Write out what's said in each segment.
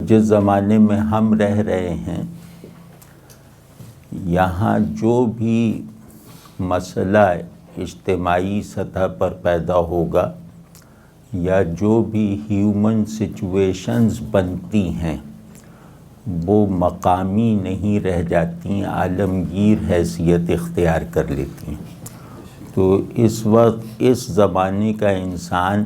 جس زمانے میں ہم رہ رہے ہیں یہاں جو بھی مسئلہ اجتماعی سطح پر پیدا ہوگا یا جو بھی ہیومن سچویشنز بنتی ہیں وہ مقامی نہیں رہ جاتی، عالمگیر حیثیت اختیار کر لیتی ہیں۔ تو اس وقت اس زمانے کا انسان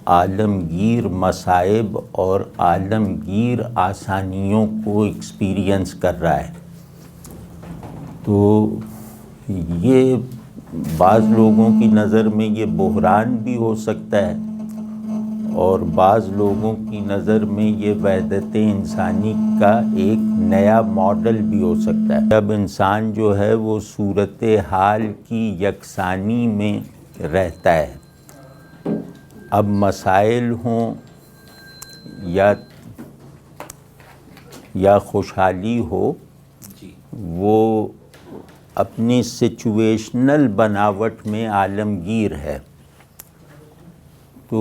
عالمگیر مصائب اور عالمگیر آسانیوں کو ایکسپیرینس کر رہا ہے۔ تو یہ بعض لوگوں کی نظر میں یہ بحران بھی ہو سکتا ہے اور بعض لوگوں کی نظر میں یہ وحدت انسانی کا ایک نیا ماڈل بھی ہو سکتا ہے۔ جب انسان جو ہے وہ صورتحال کی یکسانی میں رہتا ہے، اب مسائل ہوں یا خوشحالی ہو، وہ اپنی سچویشنل بناوٹ میں عالمگیر ہے۔ تو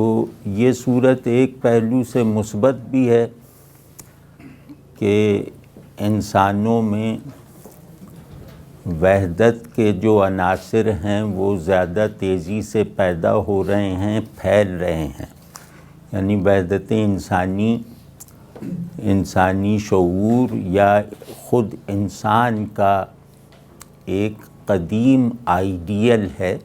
یہ صورت ایک پہلو سے مثبت بھی ہے کہ انسانوں میں وحدت کے جو عناصر ہیں وہ زیادہ تیزی سے پیدا ہو رہے ہیں، پھیل رہے ہیں۔ یعنی وحدت انسانی شعور یا خود انسان کا ایک قدیم آئیڈیل ہے،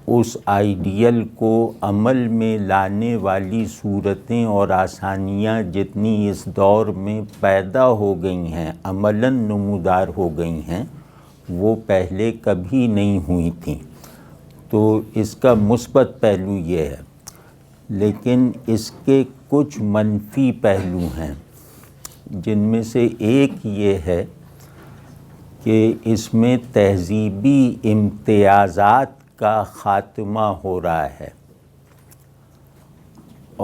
اس آئیڈیل کو عمل میں لانے والی صورتیں اور آسانیاں جتنی اس دور میں پیدا ہو گئی ہیں، عملاً نمودار ہو گئی ہیں، وہ پہلے کبھی نہیں ہوئی تھیں۔ تو اس کا مثبت پہلو یہ ہے، لیکن اس کے کچھ منفی پہلو ہیں، جن میں سے ایک یہ ہے کہ اس میں تہذیبی امتیازات کا خاتمہ ہو رہا ہے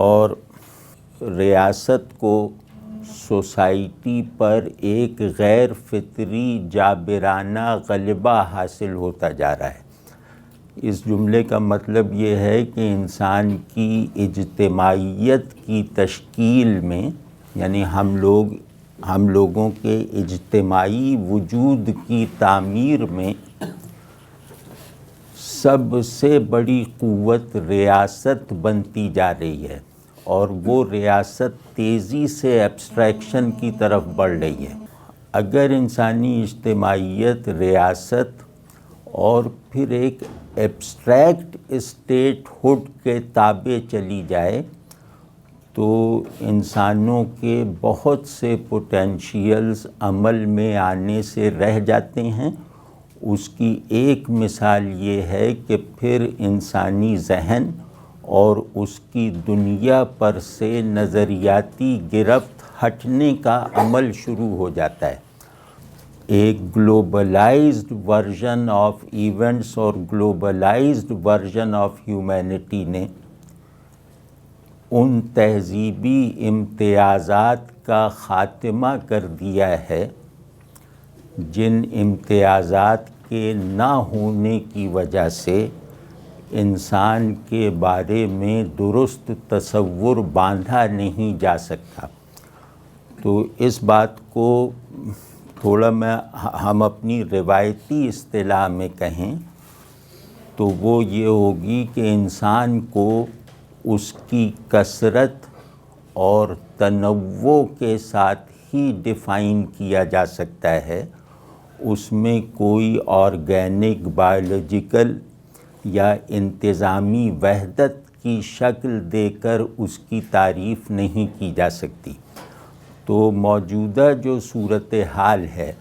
اور ریاست کو سوسائٹی پر ایک غیر فطری جابرانہ غلبہ حاصل ہوتا جا رہا ہے۔ اس جملے کا مطلب یہ ہے کہ انسان کی اجتماعیت کی تشکیل میں، یعنی ہم لوگوں کے اجتماعی وجود کی تعمیر میں سب سے بڑی قوت ریاست بنتی جا رہی ہے اور وہ ریاست تیزی سے ایبسٹریکشن کی طرف بڑھ رہی ہے۔ اگر انسانی اجتماعیت ریاست اور پھر ایک ایبسٹریکٹ اسٹیٹ ہوڈ کے تابع چلی جائے تو انسانوں کے بہت سے پوٹینشیلز عمل میں آنے سے رہ جاتے ہیں۔ اس کی ایک مثال یہ ہے کہ پھر انسانی ذہن اور اس کی دنیا پر سے نظریاتی گرفت ہٹنے کا عمل شروع ہو جاتا ہے۔ ایک گلوبلائزڈ ورژن آف ایونٹس اور گلوبلائزڈ ورژن آف ہیومینٹی نے ان تہذیبی امتیازات کا خاتمہ کر دیا ہے جن امتیازات کے نہ ہونے کی وجہ سے انسان کے بارے میں درست تصور باندھا نہیں جا سکتا۔ تو اس بات کو تھوڑا ہم اپنی روایتی اصطلاح میں کہیں تو وہ یہ ہوگی کہ انسان کو اس کی کثرت اور تنوع کے ساتھ ہی ڈیفائن کیا جا سکتا ہے، اس میں کوئی آرگینک، بایولوجیکل یا انتظامی وحدت کی شکل دے کر اس کی تعریف نہیں کی جا سکتی۔ تو موجودہ جو صورتحال ہے،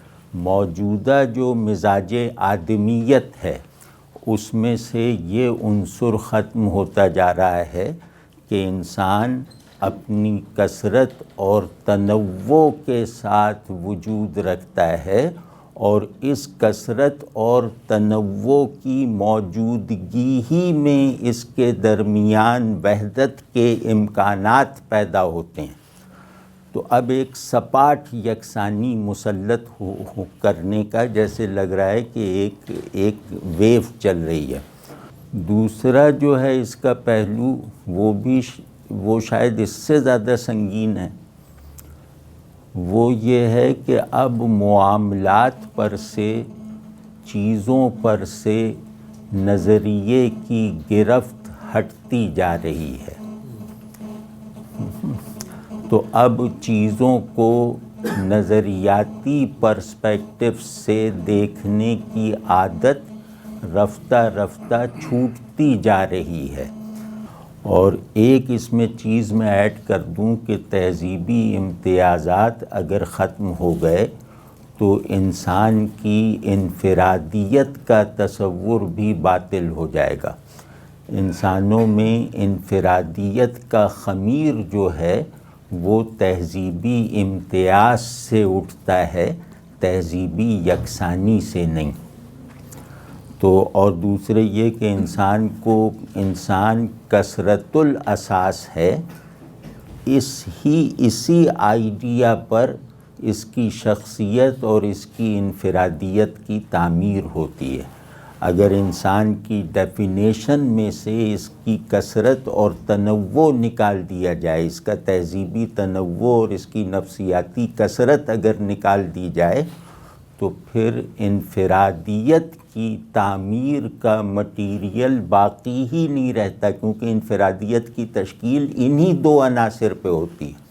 موجودہ جو مزاج آدمیت ہے، اس میں سے یہ عنصر ختم ہوتا جا رہا ہے کہ انسان اپنی کثرت اور تنوع کے ساتھ وجود رکھتا ہے اور اس کثرت اور تنوع کی موجودگی ہی میں اس کے درمیان وحدت کے امکانات پیدا ہوتے ہیں۔ تو اب ایک سپاٹ یکسانی مسلط کرنے کا جیسے لگ رہا ہے کہ ایک ویو چل رہی ہے۔ دوسرا جو ہے اس کا پہلو وہ بھی وہ شاید اس سے زیادہ سنگین ہے، وہ یہ ہے کہ اب معاملات پر سے، چیزوں پر سے نظریے کی گرفت ہٹتی جا رہی ہے۔ تو اب چیزوں کو نظریاتی پرسپیکٹو سے دیکھنے کی عادت رفتہ رفتہ چھوٹتی جا رہی ہے۔ اور ایک اس میں چیز میں ایڈ کر دوں کہ تہذیبی امتیازات اگر ختم ہو گئے تو انسان کی انفرادیت کا تصور بھی باطل ہو جائے گا۔ انسانوں میں انفرادیت کا خمیر جو ہے وہ تہذیبی امتیاز سے اٹھتا ہے، تہذیبی یکسانی سے نہیں۔ تو اور دوسرے یہ کہ انسان کثرت الاساس ہے، اسی آئیڈیا پر اس کی شخصیت اور اس کی انفرادیت کی تعمیر ہوتی ہے۔ اگر انسان کی ڈیفینیشن میں سے اس کی کثرت اور تنوع نکال دیا جائے، اس کا تہذیبی تنوع اور اس کی نفسیاتی کثرت اگر نکال دی جائے تو پھر انفرادیت کی تعمیر کا مٹیریل باقی ہی نہیں رہتا، کیونکہ انفرادیت کی تشکیل انہی دو عناصر پہ ہوتی ہے۔